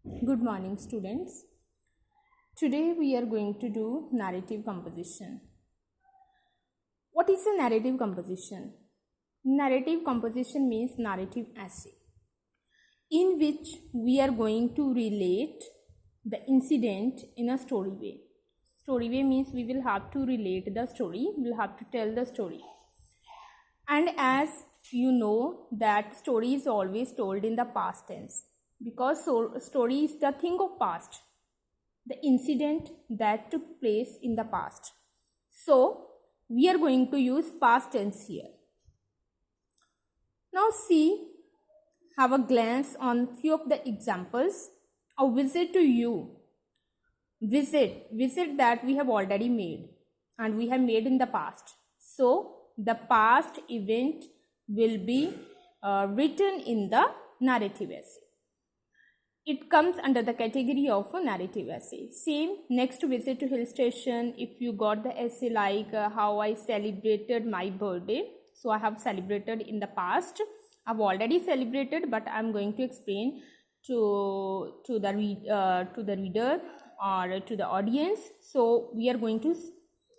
Good morning, students. Today we are going to do narrative composition. What is a narrative composition? Narrative composition means narrative essay, in which we are going to relate the incident in a story way. Story way means we will have to relate the story, we will have to tell the story. And as you know that story is always told in the past tense, because story is the thing of past, the incident that took place in the past. So we are going to use past tense here. Now have a glance on few of the examples. A visit to you. Visit that we have already made and we have made in the past. So the past event will be written in the narrative essay. It comes under the category of a narrative essay. Same, next visit to hill station, if you got the essay like how I celebrated my birthday. So I have celebrated in the past. I've already celebrated, but I'm going to explain to the reader or to the audience. So we are going to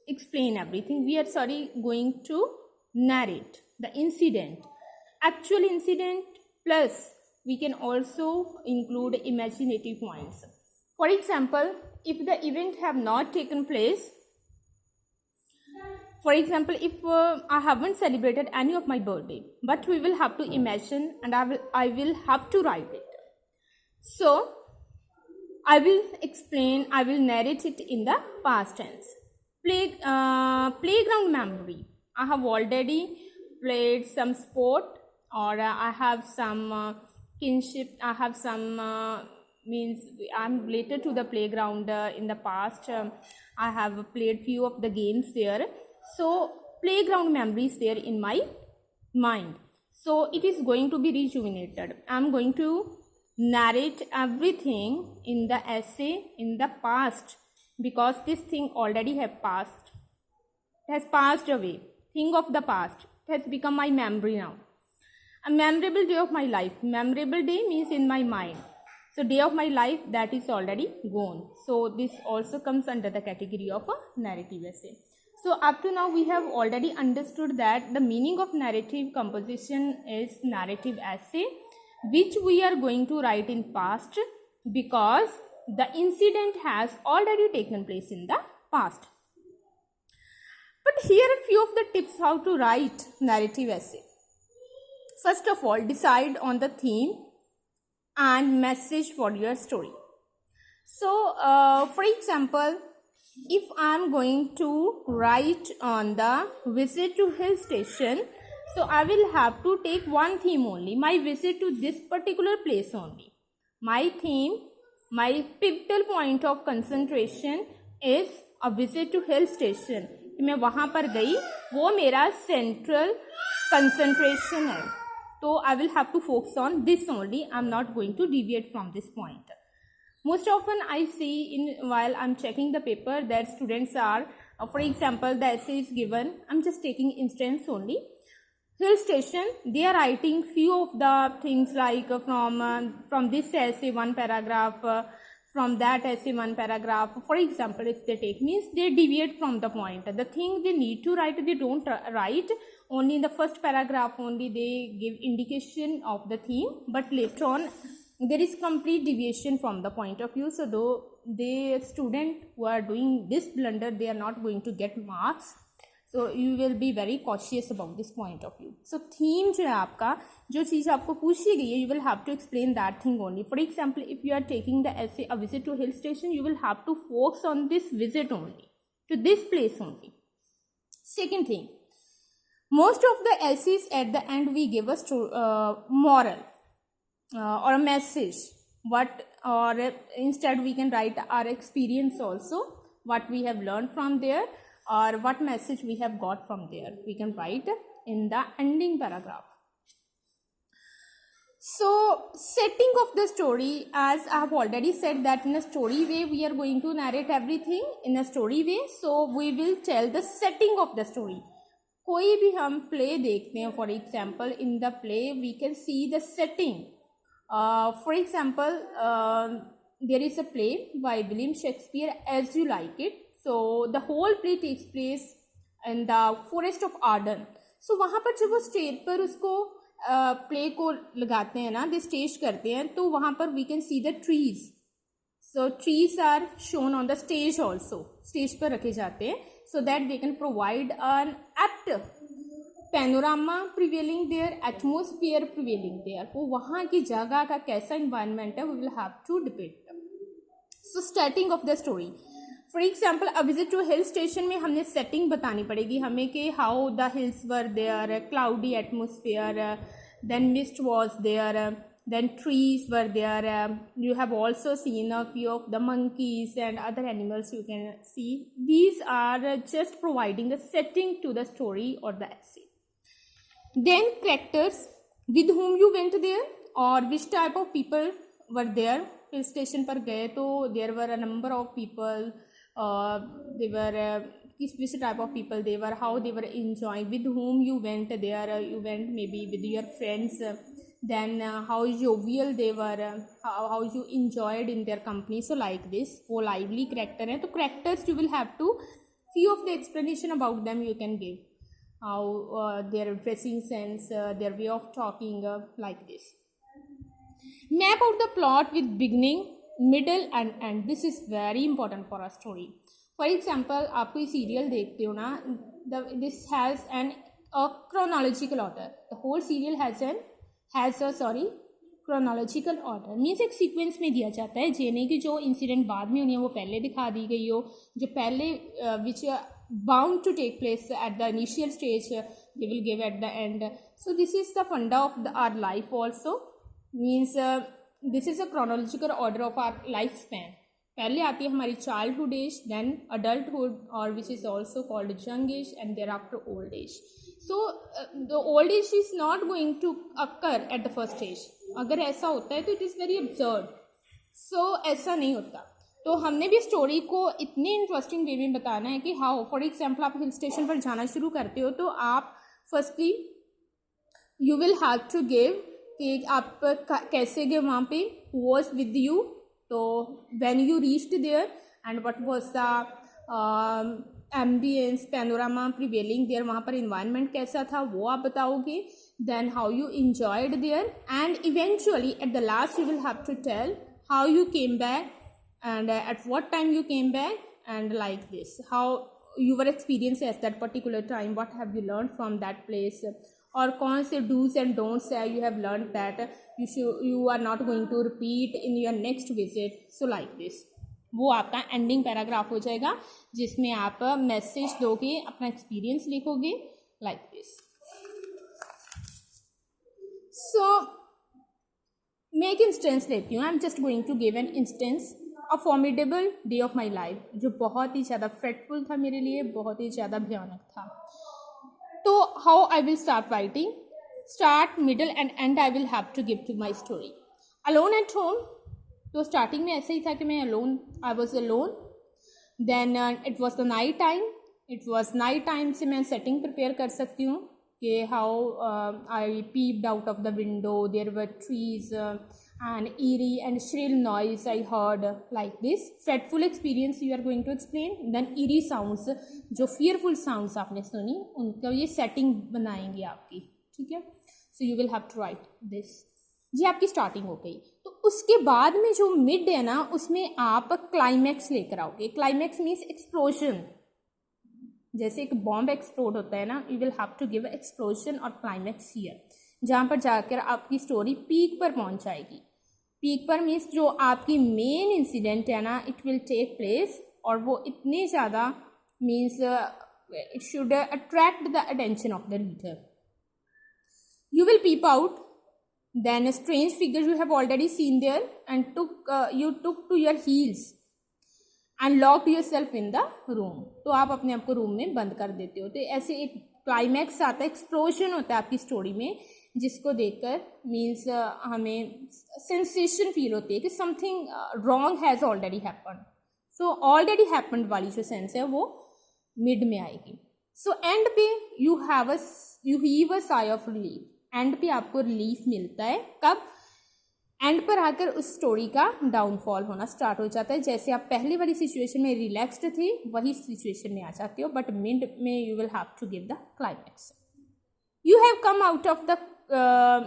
explain everything. We are going to narrate the incident, actual incident, plus we can also include imaginative points. For example, if the event have not taken place, for example, if I haven't celebrated any of my birthday, but we will have to imagine and I will have to write it. So I will explain, I will narrate it in the past tense. Playground memory. I have already played some sport, or I have some kinship. I have some means I'm related to the playground in the past. I have played few of the games there. So playground memories there in my mind. So it is going to be rejuvenated. I'm going to narrate everything in the essay in the past, because this thing already have passed. It has passed away. Thing of the past. It has become my memory now. A memorable day of my life. Memorable day means in my mind. So day of my life, that is already gone. So this also comes under the category of a narrative essay. So up to now we have already understood that the meaning of narrative composition is narrative essay, which we are going to write in past because the incident has already taken place in the past. But here are few of the tips how to write narrative essay. First of all, decide on the theme and message for your story. So for example, if I am going to write on the visit to hill station, so I will have to take one theme only, my visit to this particular place only. My theme, my pivotal point of concentration is a visit to hill station. मैं वहाँ पर गई, वो मेरा central concentration है. So I will have to focus on this only. I am not going to deviate from this point. Most often I see while I'm checking the paper that students are, for example, the essay is given. I'm just taking instance only. Hill station, they are writing few of the things like from this essay one paragraph, from that essay one paragraph. For example, if they take means they deviate from the point. The thing they need to write, they don't write. Only in the first paragraph only they give indication of the theme, but later on there is complete deviation from the point of view. So though the student who are doing this blunder, they are not going to get marks. So you will be very cautious about this point of view. So theme जो है आपका, जो चीज़ आपको पूछी गई है, you will have to explain that thing only. For example, if you are taking the essay a visit to hill station, you will have to focus on this visit only, to this place only. Second thing, most of the essays at the end we give us moral or a message. Or instead we can write our experience also, what we have learned from there, or what message we have got from there. We can write in the ending paragraph. So setting of the story, as I have already said that in a story way we are going to narrate everything in a story way. So we will tell the setting of the story. कोई भी हम play देखते हैं, for example in the play we can see the setting. For example, there is a play by William Shakespeare, As You Like It. So the whole play takes place in the forest of Arden. So वहाँ पर जब वो stage पर उसको play को लगाते हैं ना, दे स्टेज करते हैं, तो वहाँ पर we can see the trees. So trees are shown on the stage also. स्टेज पर रखे जाते हैं so that they can provide an apt panorama prevailing there, atmosphere prevailing there. वो वहाँ की जगह का कैसा environment है, we will have to depict. So starting of the story. For example, a visit to a hill station में हमने setting बतानी पड़ेगी हमें कि how the hills were there, cloudy atmosphere, then mist was there, then trees were there. You have also seen a few of the monkeys and other animals you can see. These are just providing the setting to the story or the essay. Then characters with whom you went there or which type of people were there. Hill station पर गए तो there were a number of people. They were which type of people they were, how they were enjoying, with whom you went there. You went maybe with your friends. Then how jovial they were, how you enjoyed in their company. So like this, वो lively character है. तो characters you will have to few of the explanation about them you can give. How their dressing sense, their way of talking, like this. Map out the plot with beginning, middle and end. This is very important for a story. For example, आप कोई serial देखते हो ना, this has a chronological order. The whole serial has a chronological order. Means एक sequence में दिया जाता है, ये नहीं कि जो इंसिडेंट बाद में होनी है वो पहले दिखा दी गई हो, जो पहले which bound to take place at the initial stage they will give at the end. So this is the funda of our life also. Means this is a chronological order of our lifespan. पहले आती है हमारी childhood age, then adulthood, or which is also called young age, and thereafter old age. So the old age is not going to occur at the first stage. अगर ऐसा होता है तो it is very absurd. So ऐसा नहीं होता. तो हमने भी स्टोरी को इतने इंटरेस्टिंग वे में बताना है कि हाउ, फॉर एग्जाम्पल आप हिल स्टेशन पर जाना शुरू करते हो तो आप firstly you will have to give कि आप कैसे गए वहाँ पे, वॉज विद यू, तो when you reached there and what was the ambiance panorama prevailing there, वहाँ पर इन्वायरमेंट कैसा था वो आप बताओगे. Then how you enjoyed there and eventually at the last you will have to tell how you came back and at what time you came back, and like this, how your experience at that particular time, what have you learned from that place, और कौन से do's and don'ts you have learned that you are not going to repeat in your next visit. So like this, वो आपका ending paragraph हो जाएगा जिसमें आप message दोगे, अपना एक्सपीरियंस लिखोगे, like this. So मैं एक इंस्टेंस लेती हूँ. I am just going to give an instance. A formidable day of my life, जो बहुत ही ज़्यादा फ्रेटफुल था मेरे लिए, बहुत ही ज़्यादा भयानक था. तो how I will start writing, start, middle and end I will have to give to my story. Alone at home, तो स्टार्टिंग में ऐसे ही था कि मैं alone, I was alone. Then it was the night time. It was night time से मैं setting prepare कर सकती हूँ कि how I peeped out of the window, there were trees and eerie and shrill noise I heard, like this. Fretful experience you are going to explain. Then eerie sounds, जो fearful sounds आपने सुनी, उनका ये setting बनाएंगे आपकी, ठीक है. So you will have to write this. ये आपकी स्टार्टिंग हो गई. तो उसके बाद में जो मिड है ना, उसमें आप क्लाइमैक्स लेकर आओगे. Climax means explosion. जैसे एक बॉम्ब एक्सप्लोड होता है ना, you will have to give explosion और क्लाइमैक्स हियर, जहाँ पर जाकर आपकी स्टोरी पीक पर पहुँच जाएगी. पीक पर मीन्स जो आपकी मेन इंसिडेंट है ना, इट विल टेक प्लेस, और वो इतने ज़्यादा means it should attract the attention of the reader. You will peep out, then strange figure you have already seen there and you took to your heels and locked yourself in the room. तो आप अपने आप को room में बंद कर देते हो. तो ऐसे एक क्लाइमैक्स आता है, एक्सप्लोजन होता है आपकी स्टोरी में, जिसको देखकर मीन्स हमें सेंसेशन फील होती है कि something wrong has already happened. So already happened वाली जो सेंस है वो मिड में आएगी. सो एंड पे you heave a sigh of relief. And पे आपको रिलीफ मिलता है. कब? एंड पर आकर उस स्टोरी का डाउनफॉल होना स्टार्ट हो जाता है। जैसे आप पहले वाली सिचुएशन में रिलैक्स्ड थे वही सिचुएशन में आ जाते हो, बट मिड में you will have to give the climax. You have come out of the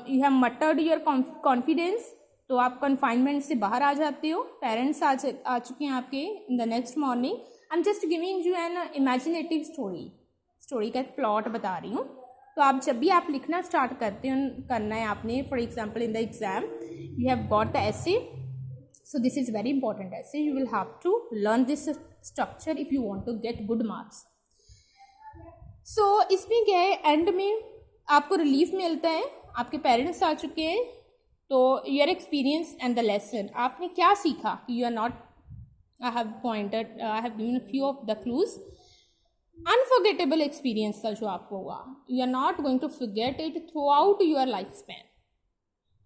you have mattered your confidence, तो आप कन्फाइनमेंट से बाहर आ जाते हो। पेरेंट्स आ चुके हैं आपके in the next morning. I am just giving you an imaginative story का एक प्लॉट बता रही हूँ। तो आप जब भी आप लिखना स्टार्ट करना है आपने, for example in the exam you have got the essay, so this is very important essay, you will have to learn this structure if you want to get good marks. So इसमें क्या है, and में आपको relief मिलता है, आपके parents आ चुके हैं, तो your experience and the lesson, आपने क्या सीखा। You are not, I have pointed, I have given few of the clues. Unforgettable experience था जो आपको हुआ, you are not going to forget it throughout your life span.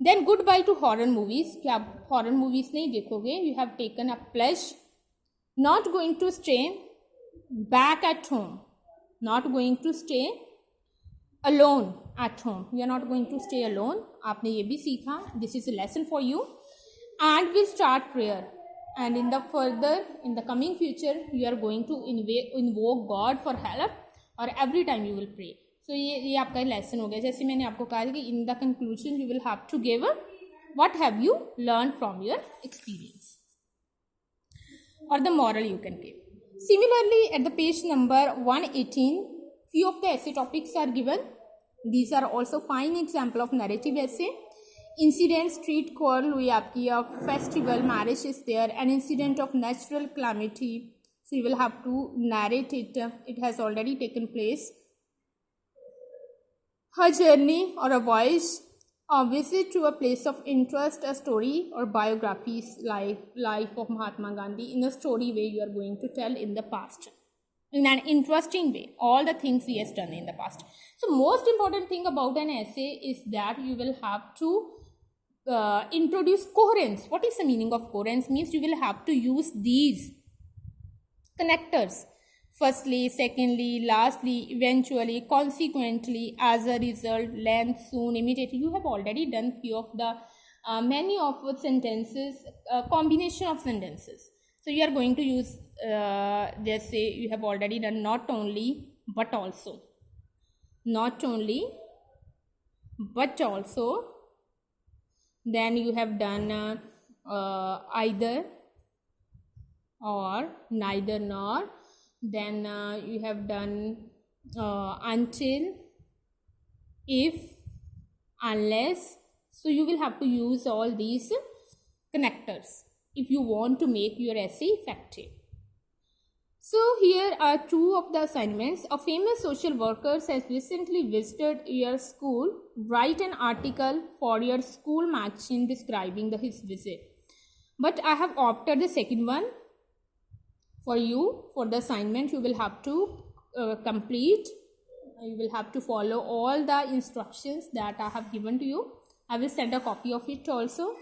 Then goodbye to horror movies, कि आप horror movies नहीं देखोगे। You have taken a pledge, not going to stay back at home, not going to stay alone at home, you are not going to stay alone, आपने ये भी सीखा। This is a lesson for you. And will start prayer, and in the coming future you are going to invoke God for help or every time you will pray. So ये आपका lesson हो गया। जैसे मैंने आपको कहा कि in the conclusion you will have to give what have you learned from your experience or the moral you can give. Similarly at the page number 118 few of the essay topics are given. These are also fine example of narrative essay. Incident, street quarrel हुई आपकी, festival, marriage is there, an incident of natural calamity, so you will have to narrate it, it has already taken place. Her journey or a voyage, a visit to a place of interest, a story or biographies, life of Mahatma Gandhi in a story way you are going to tell in the past, in an interesting way, all the things he has done in the past. So most important thing about an essay is that you will have to introduce coherence. What is the meaning of coherence? Means you will have to use these connectors: firstly, secondly, lastly, eventually, consequently, as a result, length, soon, immediately. You have already done few of the many of sentences, combination of sentences. So you are going to use just say you have already done not only but also, not only but also. Then you have done either or, neither nor. Then you have done until, if, unless. So you will have to use all these connectors if you want to make your essay effective. So here are two of the assignments. A famous social worker has recently visited your school. Write an article for your school magazine describing his visit. But I have opted the second one for you. For the assignment you will have to complete. You will have to follow all the instructions that I have given to you. I will send a copy of it also.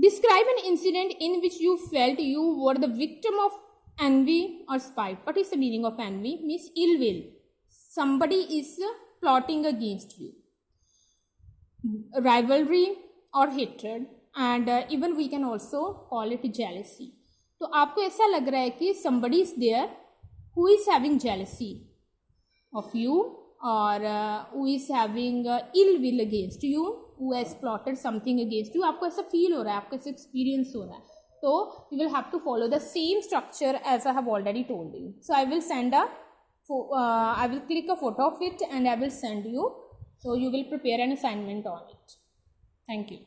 Describe an incident in which you felt you were the victim of envy or spite. What is the meaning of envy? Means ill will. Somebody is plotting against you. Rivalry or hatred, and even we can also call it jealousy. तो आपको ऐसा लग रहा है कि somebody is there who is having jealousy of you, or who is having ill will against you, who has plotted something against you. आपको ऐसा feel हो रहा है, आपको ऐसा एक्सपीरियंस हो रहा है, so you will have to follow the same structure as I have already told you. So I will send I will click a photo of it and I will send you, so you will prepare an assignment on it. Thank you.